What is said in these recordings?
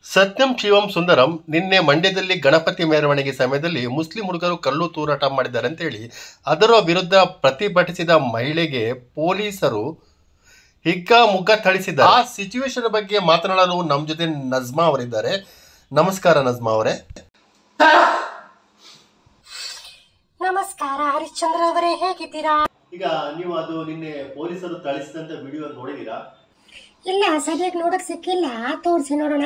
ಸತ್ಯಂ ಶಿವಂ ಸುಂದರಂ ನಿನ್ನೆ ಮಂಡ್ಯದಲ್ಲಿ ಗಣಪತಿ ಮೆರವಣಿಗೆ ಸಮಯದಲ್ಲಿ ಮುಸ್ಲಿಂ ಹುಡುಗರು ಕಲ್ಲು ತೂರಾಟ ಮಾಡಿದ್ದಾರೆ ಅಂತ ಹೇಳಿ ಅದರ ವಿರುದ್ಧ ಪ್ರತಿಭಟಿಸಿದ ಮಹಿಳೆಗೆ ಪೊಲೀಸರು ಹಿಗ್ಗಾಮುಗ್ಗಾ ಥಳಿಸಿದ್ದಾರೆ. ಆ ಸಿಚುವೇಶನ್ ಬಗ್ಗೆ ಮಾತನಾಡಲು ನಮ್ಮ ಜೊತೆ ನಜ್ಮಾ ಅವರಿದ್ದಾರೆ. ನಮಸ್ಕಾರ ನಜ್ಮಾ ಅವರೇ. ನಮಸ್ಕಾರ ಹರಿಶ್ಚಂದ್ರ ಅವರೇ, ಹೇಗಿದ್ದೀರಾ? ಈಗ ನೀವು ಅದು ನಿನ್ನೆ ಪೊಲೀಸರು ಥಳಿಸಿದಂತ ವಿಡಿಯೋ ನೋಡಿದೀರಾ? ಇಲ್ಲ, ಸರಿಯಾಗಿ ನೋಡಕ್ ಸಿಕ್ಕಿಲ್ಲ. ತೋರಿಸಿ ನೋಡೋಣ.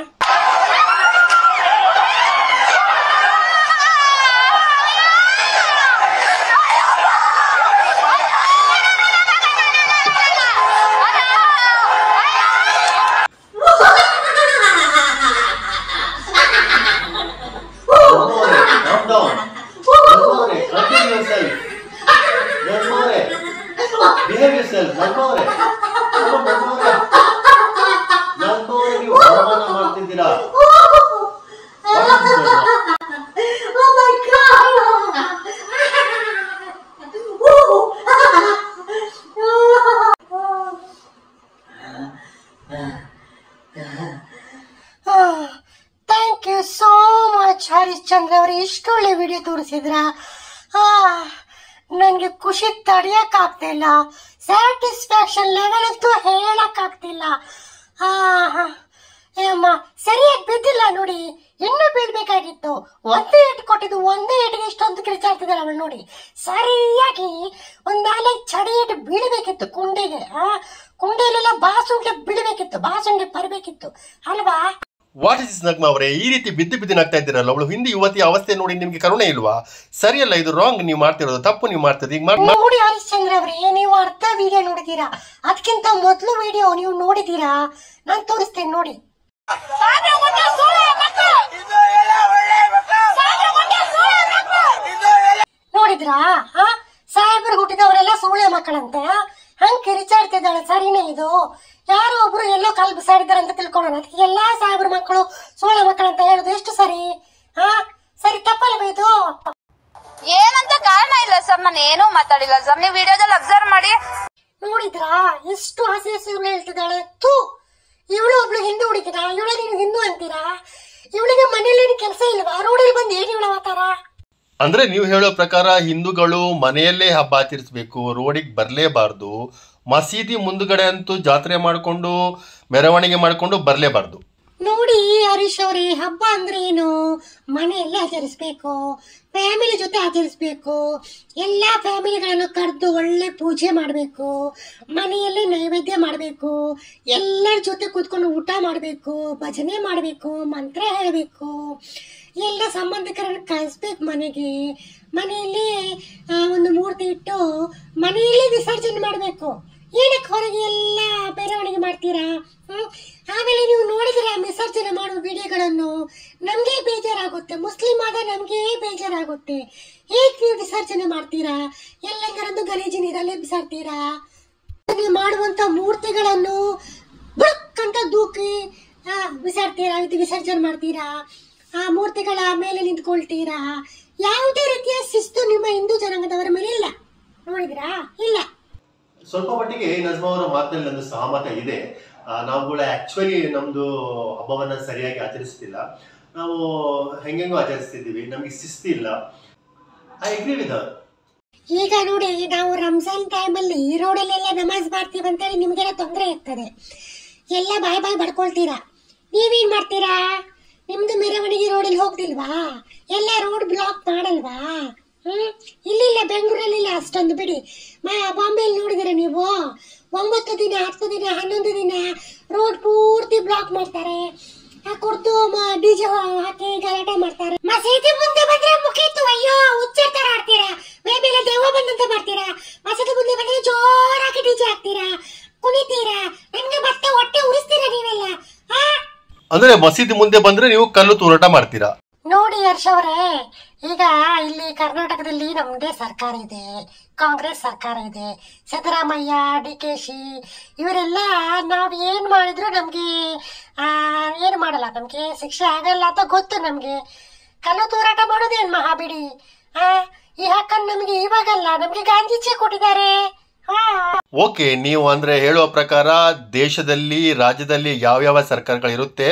Thank you so much Harishchandra ಅವರು, ಇಷ್ಟು ಒಳ್ಳೆ ವಿಡಿಯೋ ತೋರಿಸಿದ್ರ. ನನಗೆ ಖುಷಿ ತಡಿಯಕ್ ಆಗ್ತಿಲ್ಲ. ಸ್ಯಾಟಿಸ್ಫ್ಯಾಕ್ಷನ್ ಲೆವೆಲ್ ಅಂತೂ ಹೇಳಕ್ ಆಗ್ತಿಲ್ಲ. ಅಮ್ಮ ಸರಿಯಾಗಿ ಬಿದ್ದಿಲ್ಲ ನೋಡಿ, ಇನ್ನೂ ಬೀಳ್ಬೇಕಾಗಿತ್ತು. ಒಂದೇ ಏಟು ಕೊಟ್ಟಿದ್ದು, ಒಂದೇ ಏಟಿಗೆ ಇಷ್ಟೊಂದು ಕಿರಿಚಾಡ್ತಿದ್ದಾರೆ ಅವಳು ನೋಡಿ. ಸರಿಯಾಗಿ ಒಂದ್ 4 ಚಡಿ ಏಟು ಬೀಳ್ಬೇಕಿತ್ತು ಕುಂಡೆಗೆ. ಕುಂಡೆಯಲ್ಲೆಲ್ಲ ಬಾಸುಂಡೆ ಬೀಳ್ಬೇಕಿತ್ತು, ಬಾಸುಂಡೆ ಬರಬೇಕಿತ್ತು ಅಲ್ವಾ? ವಾಟ್ ಇಸ್ ನಗ್ಮಾ ಅವರೇ, ಈ ರೀತಿ ಬಿದ್ದು ನಾಗ್ತಾ ಇದ್ದೀರಲ್ಲ. ಅವಳು ಹಿಂದಿ ಯುವತಿಯ ಅವಸ್ಥೆ ನೋಡಿ ನಿಮ್ಗೆ ಕರುಣೆ ಇಲ್ವಾ? ಸರಿಯಲ್ಲ, ಇದು ರಾಂಗ್. ನೀವು ಮಾಡ್ತಿರೋದು ತಪ್ಪು. ನೀವು ಮಾಡ್ತಿರೋದು ಈಗ ನೋಡಿ ಹರಿಶ್ಚಂದ್ರ ಅವರೇ, ನೀವು ಅರ್ಧ ವಿಡಿಯೋ ನೋಡಿದೀರಾ. ಅದಕ್ಕಿಂತ ಮೊದಲು ವಿಡಿಯೋ ನೀವು ನೋಡಿದೀರಾ? ನಾನು ತೋರಿಸ್ತೇನೆ ನೋಡಿ. ನೋಡಿದ್ರಾ? ಸಾಹೇಬರು ಹುಟ್ಟಿದವರೆಲ್ಲ ಸೂಳೆ ಮಕ್ಕಳಂತೆ. ಹಂಗ್ ಕಿರಿಚಾಡ್ತಿದ್ದಾಳೆ. ಸರಿನೇ ಇದು? ಯಾರೋ ಒಬ್ರು ಎಲ್ಲೋ ಕಾಲ್ ಬಿಸಾಡಿದಾರೆ ಅಂತ ತಿಳ್ಕೊಳ್ಳೋಣ. ಅದಕ್ಕೆ ಎಲ್ಲಾ ಸಾಹೇಬ್ರ ಮಕ್ಕಳು ಸೋಳೆ ಮಕ್ಕಳಂತ ಹೇಳುದು ಎಷ್ಟು ಸರಿ? ಸರಿ ತಪ್ಪಲ್ವ ಇದು? ಏನಂತ ಕಾರಣ ಇಲ್ಲ ಸರ್, ನಾನು ಏನೂ ಮಾತಾಡಿಲ್ಲ ಸರ್. ನೀವು ವಿಡಿಯೋದಲ್ಲಿ ಅಬ್ಸರ್ವ್ ಮಾಡಿ. ನೋಡಿದ್ರಾ ಎಷ್ಟು ಹಸಿ ಸುಳ್ಳು ಹೇಳ್ತಿದ್ದಾಳೆ? ತೂ, ಇವಳು ಒಬ್ಳು ಹಿಂದೂ ಹುಡುಗಿನ, ಇವಳು ನೀನು ಹಿಂದೂ ಅಂತೀರಾ? ಇವಳಿಗೆ ಮನೇಲಿ ಕೆಲಸ ಇಲ್ವಾ? ರೋಡಲ್ಲಿ ಬಂದು ಏನ್ ಇವಳ ಮಾತಾರ? ಅಂದ್ರೆ ನೀವು ಹೇಳೋ ಪ್ರಕಾರ ಹಿಂದೂಗಳು ಮನೆಯಲ್ಲೇ ಹಬ್ಬ ಆಚರಿಸಬೇಕು, ರೋಡಿಗೆ ಬರಲೇಬಾರ್ದು. ಮಸೀದಿ ಮುಂದುಗಡೆ ಅಂತೂ ಜಾತ್ರೆ ಮಾಡಿಕೊಂಡು ಮೆರವಣಿಗೆ ಮಾಡಿಕೊಂಡು ಬರಲೇಬಾರ್ದು. ನೋಡಿ ಹರೀಶ್ ಅವರೇ, ಹಬ್ಬ ಅಂದ್ರೆ ಏನು? ಮನೆಯಲ್ಲೇ ಆಚರಿಸ್ಬೇಕು, ಫ್ಯಾಮಿಲಿ ಜೊತೆ ಆಚರಿಸ್ಬೇಕು. ಎಲ್ಲಾ ಫ್ಯಾಮಿಲಿಗಳನ್ನು ಕರೆದು ಒಳ್ಳೆ ಪೂಜೆ ಮಾಡಬೇಕು, ಮನೆಯಲ್ಲೇ ನೈವೇದ್ಯ ಮಾಡಬೇಕು, ಎಲ್ಲರ ಜೊತೆ ಕೂತ್ಕೊಂಡು ಊಟ ಮಾಡಬೇಕು, ಭಜನೆ ಮಾಡಬೇಕು, ಮಂತ್ರ ಹೇಳಬೇಕು, ಎಲ್ಲ ಸಂಬಂಧಿಕರನ್ನು ಕಳಿಸ್ಬೇಕು ಮನೆಗೆ. ಮನೆಯಲ್ಲಿ ಒಂದು ಮೂರ್ತಿ ಇಟ್ಟು ಮನೆಯಲ್ಲೇ ವಿಸರ್ಜನೆ ಮಾಡಬೇಕು. ಏನಕ್ಕೆ ಹೊರಗೆ ಎಲ್ಲ ಮೆರವಣಿಗೆ ಮಾಡ್ತೀರಾ? ಆಮೇಲೆ ನೀವು ನೋಡಿದ್ರೆ ವಿಸರ್ಜನೆ ಮಾಡುವ ವಿಡಿಯೋಗಳನ್ನು ನಮ್ಗೆ ಬೇಜಾರಾಗುತ್ತೆ. ಮುಸ್ಲಿಂ ಆದ ನಮ್ಗೆ ಬೇಜಾರಾಗುತ್ತೆ. ಹೇಗೆ ನೀವು ವಿಸರ್ಜನೆ ಮಾಡ್ತೀರಾ? ಎಲ್ಲಂಗರದ್ದು ಗಲೀಜು ನೀರಲ್ಲೇ ಬಿಸಾಡ್ತೀರಾ? ನೀವು ಮಾಡುವಂತ ಮೂರ್ತಿಗಳನ್ನು ಬುಡಕ್ಕಂತ ದೂಕಿ ಬಿಸಾಡ್ತೀರಾ, ಇದು ವಿಸರ್ಜನೆ ಮಾಡ್ತೀರಾ? ಆ ಮೂರ್ತಿಗಳ ಮೇಲೆ ನಿಂತ್ಕೊಳ್ತೀರಾ? ಯಾವುದೇ ರೀತಿಯ ಶಿಸ್ತು ನಿಮ್ಮ ಹಿಂದೂ ಜನಾಂಗದವರ ಮೇಲೆ ಇಲ್ಲ. ನೋಡಿದ್ರಾ? ಇಲ್ಲ. ಸ್ವಲ್ಪ ಮಟ್ಟಿಗೆ ನಜ್ಮಾ ಅವರ ಮಾತಿನಲ್ಲಿ ನಂದು ಸಹಮತ ಇದೆ. ನಾವುಗಳ ಆಕ್ಚುಲಿ ನಮ್ದು ಹಬ್ಬವನ್ನ ಸರಿಯಾಗಿ ಆಚರಿಸ್ತಿಲ್ಲ. ನಾವು ಹೆಂಗೆಂಗೋ ಆಚರಿಸ್ತಿದ್ದೀವಿ, ನಮಗೆ ಶಿಸ್ತಿಲ್ಲ. I agree with her. ಈಗ ನೋಡಿ, ನಾವು ರಂಜಾನ್ ಟೈಮಲ್ಲಿ ರೋಡಲ್ಲೆಲ್ಲ ನಮಾಜ್ ಮಾಡ್ತೀವಿ ಅಂತೇಳಿ ನಿಮ್ಗೆಲ್ಲ ತೊಂದರೆ ಆಗ್ತದೆ. ಎಲ್ಲ ಬಾಯ್ ಬಡ್ಕೊಳ್ತೀರಾ. ನೀವೇನ್ ಮಾಡ್ತೀರಾ? ನಿಮ್ದು ಮೆರವಣಿಗೆ ರೋಡಲ್ಲಿ ಹೋಗ್ತಿಲ್ವಾ? ಎಲ್ಲ ರೋಡ್ ಬ್ಲಾಕ್ ಮಾಡಲ್ವಾ? ಇಲ್ಲಿಲ್ಲ, ಬೆಂಗಳೂರಲ್ಲಿಲ್ಲ ಅಷ್ಟೊಂದು ಬಿಡಿ. ಬಾಂಬೆಯಲ್ಲಿ ನೋಡಿದಿರ ನೀವು? 9 ದಿನ 10 ದಿನ 11 ದಿನ ರೋಡ್ ಪೂರ್ತಿ ಬ್ಲಾಕ್ ಮಾಡ್ತಾರೆ. ಕುರ್ತು ಡಿಜೆ ಹಾಕಿ ಗಲಾಟೆ ಮಾಡ್ತಾರೆ. ಮಸೀದಿ ಮುಂದೆ ಬಂದ್ರೆ ಮುಖೀತು, ಅಯ್ಯೋ ಹುಚ್ಚರ್ತರ ಆಡ್ತೀರಾ. ಬೇಬೆಲ್ಲ ದೆವ್ವ ಬಂದಂತ ಮಾಡ್ತೀರಾ. ಮಸೀದಿ ಮುಂದೆ ಬಂದ್ರೆ ಜೋರಾಗಿ ಡಿಜೆ ಹಾಕ್ತೀರಾ, ಕುಣಿತೀರಾ. ನನ್ಗೆ ಮತ್ತೆ ಹೊಟ್ಟೆ ಉರಿಸ್ತೀರಾ ನೀವೆಲ್ಲ. ಅಂದ್ರೆ ಮಸೀದಿ ಮುಂದೆ ಬಂದ್ರೆ ನೀವು ಕಲ್ಲು ತೂರಾಟ ಮಾಡ್ತೀರಾ? ನೋಡಿ ಹರ್ಷ ಅವರೇ, ಈಗ ಇಲ್ಲಿ ಕರ್ನಾಟಕದಲ್ಲಿ ನಮ್ದೇ ಸರ್ಕಾರ ಇದೆ, ಕಾಂಗ್ರೆಸ್ ಸರ್ಕಾರ ಇದೆ. ಸಿದ್ದರಾಮಯ್ಯ, DKC ಇವರೆಲ್ಲ ನಾವ್ ಏನ್ ಮಾಡಿದ್ರು ನಮ್ಗೆ ಏನ್ ಮಾಡಲ್ಲ, ನಮ್ಗೆ ಶಿಕ್ಷೆ ಆಗಲ್ಲ ಅಂತ ಗೊತ್ತು. ನಮ್ಗೆ ಕಲ್ಲು ತೂರಾಟ ಮಾಡೋದೇನ್ ಮಹಾಬಿಡಿ. ಈ ಹಕ್ಕನ್ನು ನಮ್ಗೆ ಇವಾಗಲ್ಲ, ನಮ್ಗೆ ಗಾಂಧೀಜಿ ಕೊಟ್ಟಿದ್ದಾರೆ. ಓಕೆ, ನೀವು ಅಂದ್ರೆ ಹೇಳುವ ಪ್ರಕಾರ ದೇಶದಲ್ಲಿ ರಾಜ್ಯದಲ್ಲಿ ಯಾವ್ಯಾವ ಸರ್ಕಾರಗಳಿರುತ್ತೆ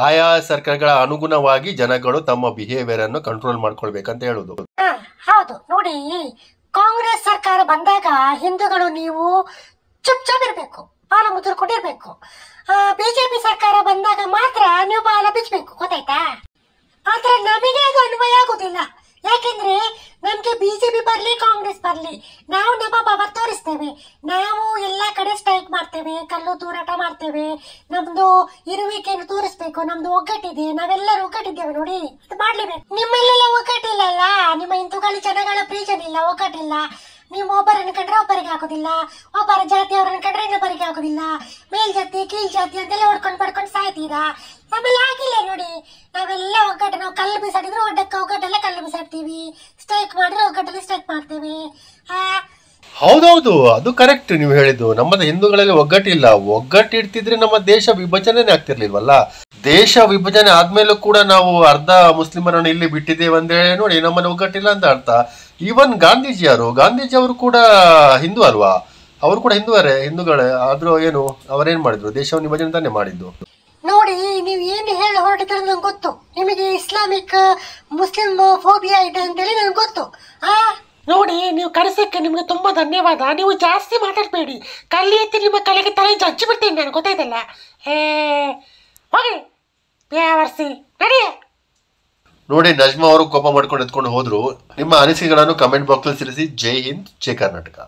ಆಯಾ ಸರ್ಕಾರಗಳ ಅನುಗುಣವಾಗಿ ಜನಗಳು ತಮ್ಮ ಬಿಹೇವಿಯರ್ ಅನ್ನು ಕಂಟ್ರೋಲ್ ಮಾಡ್ಕೊಳ್ಬೇಕಂತ ಹೇಳುದು. ಹೌದು ನೋಡಿ, ಕಾಂಗ್ರೆಸ್ ಸರ್ಕಾರ ಬಂದಾಗ ಹಿಂದೂಗಳು ನೀವು ಚುಪ್ ಇರ್ಬೇಕು, ಬಾಲ ಮುದ್ರಕೊಂಡಿರ್ಬೇಕು. ಬಿಜೆಪಿ ಸರ್ಕಾರ ಬಂದಾಗ ಮಾತ್ರ ನೀವು ಬಾಲ ಬಿಚ್ಚಬೇಕು, ಗೊತ್ತಾಯ್ತಾ? ಆದ್ರೆ ನಮಗೆ ಅದು ಅನ್ವಯ ಆಗುದಿಲ್ಲ. ಯಾಕೆಂದ್ರೆ ನಮ್ಗೆ ಬಿಜೆಪಿ ಬರ್ಲಿ ಕಾಂಗ್ರೆಸ್ ಬರ್ಲಿ, ನಾವು ನಮ್ಮ ಪವರ್ ತೋರಿಸ್ತೇವೆ. ನಾವು ಎಲ್ಲಾ ಕಡೆ ಸ್ಟ್ರೈಕ್ ಮಾಡ್ತೇವೆ, ಕಲ್ಲು ತೂರಾಟ ಮಾಡ್ತೇವೆ, ನಮ್ದು ಇರುವಿಕೆಯನ್ನು ತೋರಿಸ್ಬೇಕು. ನಮ್ದು ಒಗ್ಗಟ್ಟಿದೆ, ನಾವೆಲ್ಲರೂ ಒಗ್ಗಟ್ಟಿದ್ದೇವೆ ನೋಡಿ, ಅದು ಮಾಡ್ಲೇಬೇಕು. ನಿಮ್ಮಲ್ಲೆಲ್ಲ ಒಗ್ಗಟ್ಟಿಲ್ಲ ಅಲ್ಲ, ನಿಮ್ಮ ಹಿಂದೂಗಳ ಜನಗಳ ಪ್ರೀಜನ್ ಇಲ್ಲ, ಒಗ್ಗಟ್ಟಿಲ್ಲ. ನೀವು ಒಬ್ಬರನ್ನು ಕಂಡ್ರೆ ಒಬ್ಬರಿಗೆ ಆಗೋದಿಲ್ಲ, ಒಬ್ಬರ ಜಾತಿಯವರನ್ನು ಕಂಡ್ರೆ ಇನ್ನೊಬ್ಬರಿಗೆ ಆಗೋದಿಲ್ಲ, ಮೇಲ್ ಜಾತಿ ಕೀಳ್ ಜಾತಿ ಅಂತೆಲ್ಲ ಹೊಡ್ಕೊಂಡು ಪಡ್ಕೊಂಡು ಸಾಯ್ತೀರಾ. ಆಮೇಲೆ ಆಗಿಲ್ಲ ನೋಡಿ, ನಾವೆಲ್ಲ ಒಗ್ಗಟ್ಟು. ನಾವು ಕಲ್ಲು ಬಿಸಾಡಿದ್ರೆ ಒಗ್ಗಟ್ಟೆಲ್ಲ ಕಲ್ಲು ಬಿಸಾಡ್ತೀವಿ, ಸ್ಟ್ರೈಕ್ ಮಾಡಿದ್ರೆ ಒಗ್ಗಟ್ಟಲ್ಲಿ ಸ್ಟ್ರೈಕ್ ಮಾಡ್ತೀವಿ. ಹೌದೌದು, ಅದು ಕರೆಕ್ಟ್ ನೀವು ಹೇಳಿದ್ದು. ನಮ್ಮದು ಹಿಂದೂಗಳಲ್ಲಿ ಒಗ್ಗಟ್ಟಿಲ್ಲ. ಒಗ್ಗಟ್ಟಿಡ್ತಿದ್ರೆ ನಮ್ಮ ದೇಶ ವಿಭಜನೆನೇ ಆಗ್ತಿರ್ಲಿಲ್ವಲ್ಲ. ದೇಶ ವಿಭಜನೆ ಆದ್ಮೇಲೂ ಕೂಡ ನಾವು ಅರ್ಧ ಮುಸ್ಲಿಮರನ್ನು ಇಲ್ಲಿ ಬಿಟ್ಟಿದ್ದೇವೆ ಅಂದ್ರೆ ನೋಡಿ, ನಮ್ಮಲ್ಲಿ ಒಗ್ಗಟ್ಟಿಲ್ಲ ಅಂತ ಅರ್ಥ. ಈವನ್ ಗಾಂಧೀಜಿ ಅವರು ಕೂಡ ಹಿಂದೂ ಅಲ್ವಾ? ಅವರು ಕೂಡ ಹಿಂದೂಗಳೇ ಆದ್ರೂ ಏನು, ಅವರೇನ್ ಮಾಡಿದ್ರು? ದೇಶವನ್ನು ವಿಭಜನೆ ತಾನೇ ಮಾಡಿದ್ದು. ನೋಡಿ, ನೀವು ಏನು ಹೇಳಿ ಹೊರಟಿದ್ರೆ ನಂಗೆ ಗೊತ್ತು. ನಿಮಗೆ ಇಸ್ಲಾಮಿಕ್ ಮುಸ್ಲಿಂ ಫೋಬಿಯಾ ಇದೆ ಅಂತೇಳಿ ನಂಗೆ ಗೊತ್ತು. ನೋಡಿ, ನೀವು ಕರೆಸಕ್ಕೆ ನಿಮ್ಗೆ ತುಂಬಾ ಧನ್ಯವಾದ. ನೀವು ಜಾಸ್ತಿ ಮಾತಾಡ್ಬೇಡಿ, ಕಲ್ಲಿ ಎತ್ತಿ ನಿಮ್ಮ ಕಲೆಗೆ ತಲೆ ಜಜ್ಜಿ ಬಿಡ್ತೀನಿ ನಾನು, ಗೊತ್ತಾಯ್ತಲ್ಲ? ಹೋಗಿ ಬೇವರ್ಸಿ ನಡಿ. ನೋಡಿ, ನಜ್ಮಾ ಅವರು ಕೋಪ ಮಾಡ್ಕೊಂಡು ಎತ್ಕೊಂಡು ಹೋದ್ರು. ನಿಮ್ಮ ಅನಿಸಿಕೆಗಳನ್ನು ಕಮೆಂಟ್ ಬಾಕ್ಸ್ ಅಲ್ಲಿ ತಿಳಿಸಿ. ಜೈ ಹಿಂದ್, ಜೈ ಕರ್ನಾಟಕ.